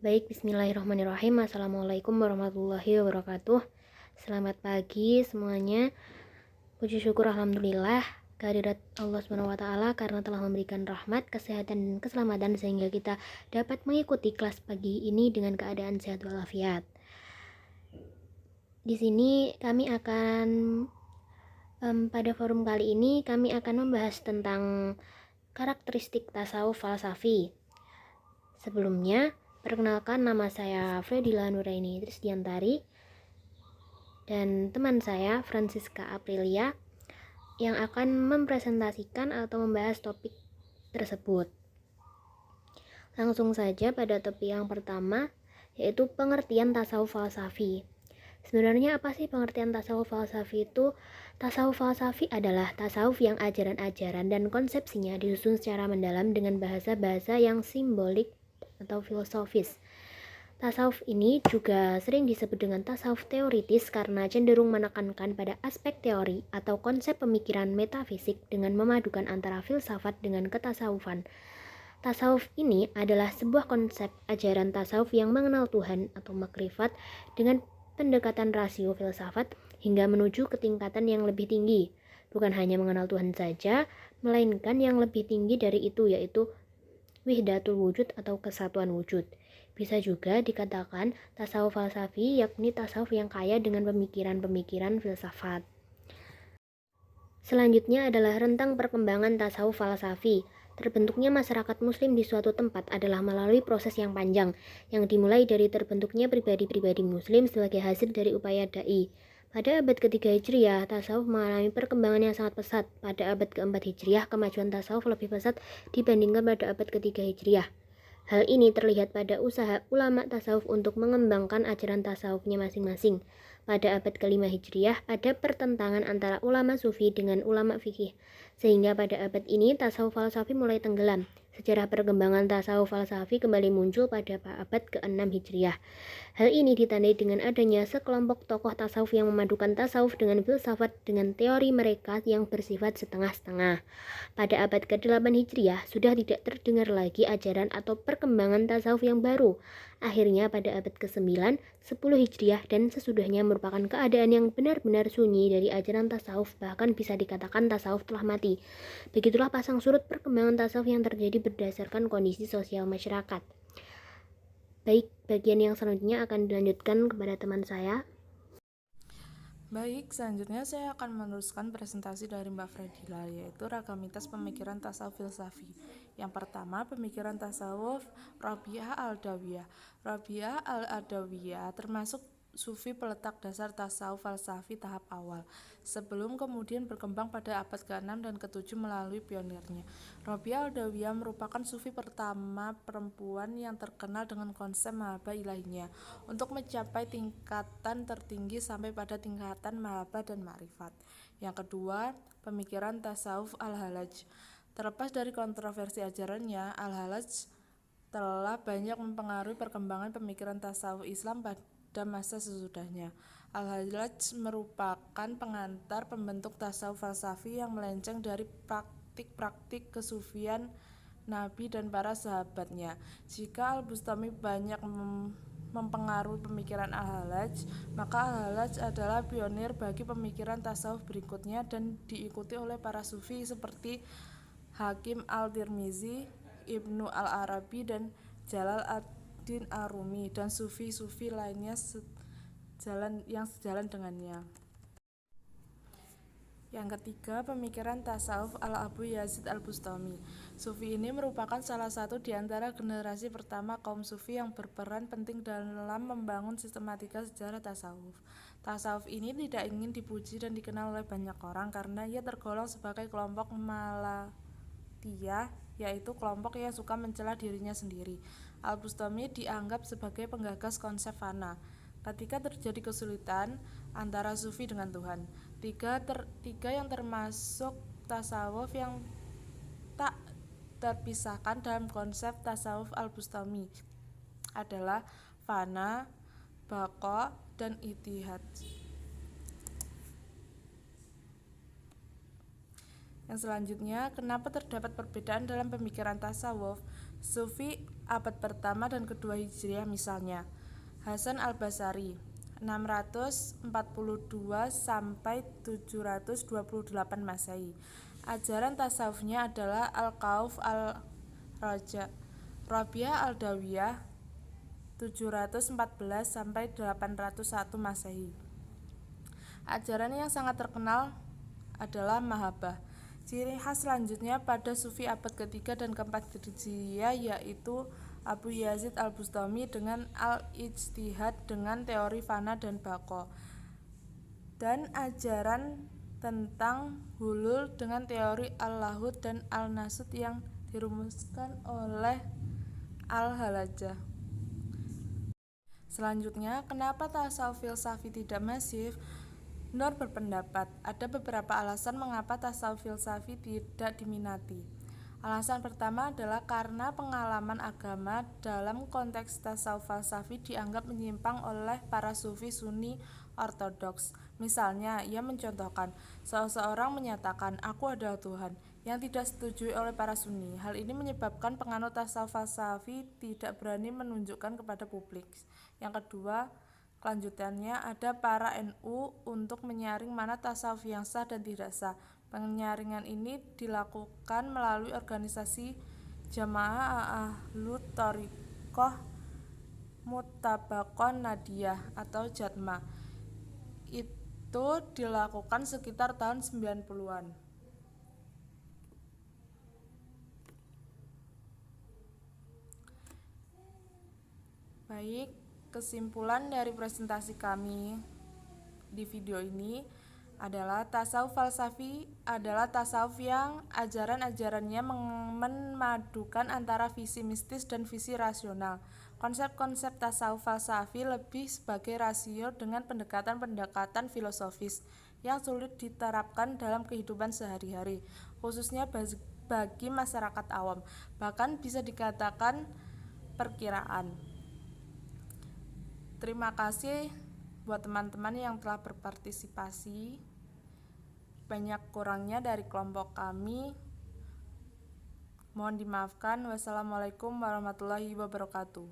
Baik, bismillahirrahmanirrahim. Assalamualaikum warahmatullahi wabarakatuh. Selamat pagi semuanya. Puji syukur alhamdulillah kehadirat Allah SWT karena telah memberikan rahmat, kesehatan, dan keselamatan sehingga kita dapat mengikuti kelas pagi ini dengan keadaan sehat walafiat. Di sini kami akan pada forum kali ini kami akan membahas tentang karakteristik tasawuf falsafi. Sebelumnya, perkenalkan, nama saya Fredila Nuraini Trisdiantari dan teman saya Francisca Aprilia yang akan mempresentasikan atau membahas topik tersebut. Langsung saja pada topik yang pertama, yaitu pengertian tasawuf falsafi. Sebenarnya apa sih pengertian tasawuf falsafi itu? Tasawuf falsafi adalah tasawuf yang ajaran-ajaran dan konsepsinya disusun secara mendalam dengan bahasa-bahasa yang simbolik atau filosofis. Tasawuf ini juga sering disebut dengan tasawuf teoritis karena cenderung menekankan pada aspek teori atau konsep pemikiran metafisik dengan memadukan antara filsafat dengan ketasawufan. Tasawuf ini adalah sebuah konsep ajaran tasawuf yang mengenal Tuhan atau makrifat dengan pendekatan rasio filsafat hingga menuju ke tingkatan yang lebih tinggi. Bukan hanya mengenal Tuhan saja, melainkan yang lebih tinggi dari itu, yaitu wihdatul wujud atau kesatuan wujud. Bisa juga dikatakan tasawuf falsafi, yakni tasawuf yang kaya dengan pemikiran-pemikiran filsafat. Selanjutnya adalah rentang perkembangan tasawuf falsafi. Terbentuknya masyarakat muslim di suatu tempat adalah melalui proses yang panjang, yang dimulai dari terbentuknya pribadi-pribadi muslim sebagai hasil dari upaya dai. Pada abad ketiga Hijriah, tasawuf mengalami perkembangan yang sangat pesat. Pada abad keempat Hijriah, kemajuan tasawuf lebih pesat dibandingkan pada abad ketiga Hijriah. Hal ini terlihat pada usaha ulama tasawuf untuk mengembangkan ajaran tasawufnya masing-masing. Pada abad kelima Hijriah, ada pertentangan antara ulama sufi dengan ulama fikih, sehingga pada abad ini tasawuf falsafi mulai tenggelam. Sejarah perkembangan tasawuf falsafi kembali muncul pada abad ke-6 Hijriah. Hal ini ditandai dengan adanya sekelompok tokoh tasawuf yang memadukan tasawuf dengan filsafat dengan teori mereka yang bersifat setengah-setengah. Pada abad ke-8 Hijriah, sudah tidak terdengar lagi ajaran atau perkembangan tasawuf yang baru. Akhirnya pada abad ke-9, 10 Hijriah dan sesudahnya merupakan keadaan yang benar-benar sunyi dari ajaran tasawuf, bahkan bisa dikatakan tasawuf telah mati. Begitulah pasang surut perkembangan tasawuf yang terjadi berdasarkan kondisi sosial masyarakat. Baik, bagian yang selanjutnya akan dilanjutkan kepada teman saya. Baik, selanjutnya saya akan meneruskan presentasi dari Mbak Fredila, yaitu ragamitas pemikiran tasawuf filsafi. Yang pertama, pemikiran tasawuf Rabi'ah al-Adawiyah. Rabi'ah al-Adawiyah termasuk sufi peletak dasar tasawuf falsafi tahap awal, sebelum kemudian berkembang pada abad ke-6 dan ke-7 melalui pionirnya. Rabi'ah al-Adawiyah merupakan sufi pertama perempuan yang terkenal dengan konsep mahabbah ilahiyah untuk mencapai tingkatan tertinggi sampai pada tingkatan mahabbah dan ma'rifat. Yang kedua, pemikiran tasawuf al-Halaj. Terlepas dari kontroversi ajarannya, al-Halaj telah banyak mempengaruhi perkembangan pemikiran tasawuf Islam pada masa sesudahnya. Al-Halaj merupakan pengantar pembentuk tasawuf falsafi yang melenceng dari praktik-praktik kesufian Nabi dan para sahabatnya. Jika Al-Bustami banyak mempengaruhi pemikiran Al-Halaj, maka Al-Halaj adalah pionir bagi pemikiran tasawuf berikutnya dan diikuti oleh para sufi seperti Hakim al-Tirmizi, Ibnu al-Arabi, dan Jalal ad-Din ar-Rumi, dan sufi-sufi lainnya yang sejalan dengannya. Yang ketiga, pemikiran tasawuf al-Abu Yazid al-Bustami. Sufi ini merupakan salah satu di antara generasi pertama kaum sufi yang berperan penting dalam membangun sistematika sejarah tasawuf. Tasawuf ini tidak ingin dipuji dan dikenal oleh banyak orang karena ia tergolong sebagai kelompok malatiyah, yaitu kelompok yang suka mencela dirinya sendiri. Al-Bustami dianggap sebagai penggagas konsep fana. Ketika terjadi kesulitan antara sufi dengan Tuhan, tiga yang termasuk tasawuf yang tak terpisahkan dalam konsep tasawuf al-Bustami adalah fana, baqa, dan ittihad. Yang selanjutnya, kenapa terdapat perbedaan dalam pemikiran tasawuf? Sufi abad pertama dan kedua Hijriah misalnya. Hasan al-Basri 642 sampai 728 Masehi. Ajaran tasawufnya adalah Al-Khauf al-Raja. Rabi'ah al-Dawiyah 714 sampai 801 Masehi. Ajaran yang sangat terkenal adalah Mahabbah. Ciri khas selanjutnya pada Sufi abad ketiga dan keempat Hijriah yaitu Abu Yazid al-Bustami dengan al-Ijtihad dengan teori fana dan baqo, dan ajaran tentang hulul dengan teori al-lahud dan al-nasud yang dirumuskan oleh al-Halajah. Selanjutnya, kenapa tasawuf filsafi tidak masif? Nur berpendapat, ada beberapa alasan mengapa tasawuf filsafi tidak diminati. Alasan pertama adalah karena pengalaman agama dalam konteks tasawuf falsafi dianggap menyimpang oleh para sufi Sunni ortodoks. Misalnya, ia mencontohkan, seseorang menyatakan, "Aku adalah Tuhan," yang tidak disetujui oleh para Sunni. Hal ini menyebabkan penganut tasawuf falsafi tidak berani menunjukkan kepada publik. Yang kedua, kelanjutannya ada para NU untuk menyaring mana tasawuf yang sah dan tidak sah. Penyaringan ini dilakukan melalui organisasi Jamaah Ahlut Thoriqoh Mutabaqoh Nadiyah atau JATMA. Itu dilakukan sekitar tahun 90-an. Baik, kesimpulan dari presentasi kami di video ini adalah tasawuf falsafi adalah tasawuf yang ajaran-ajarannya memadukan antara visi mistis dan visi rasional. Konsep-konsep tasawuf falsafi lebih sebagai rasio dengan pendekatan-pendekatan filosofis yang sulit diterapkan dalam kehidupan sehari-hari, khususnya bagi masyarakat awam, bahkan bisa dikatakan perkiraan. Terima kasih buat teman-teman yang telah berpartisipasi. Banyak kurangnya dari kelompok kami, mohon dimaafkan. Wassalamualaikum warahmatullahi wabarakatuh.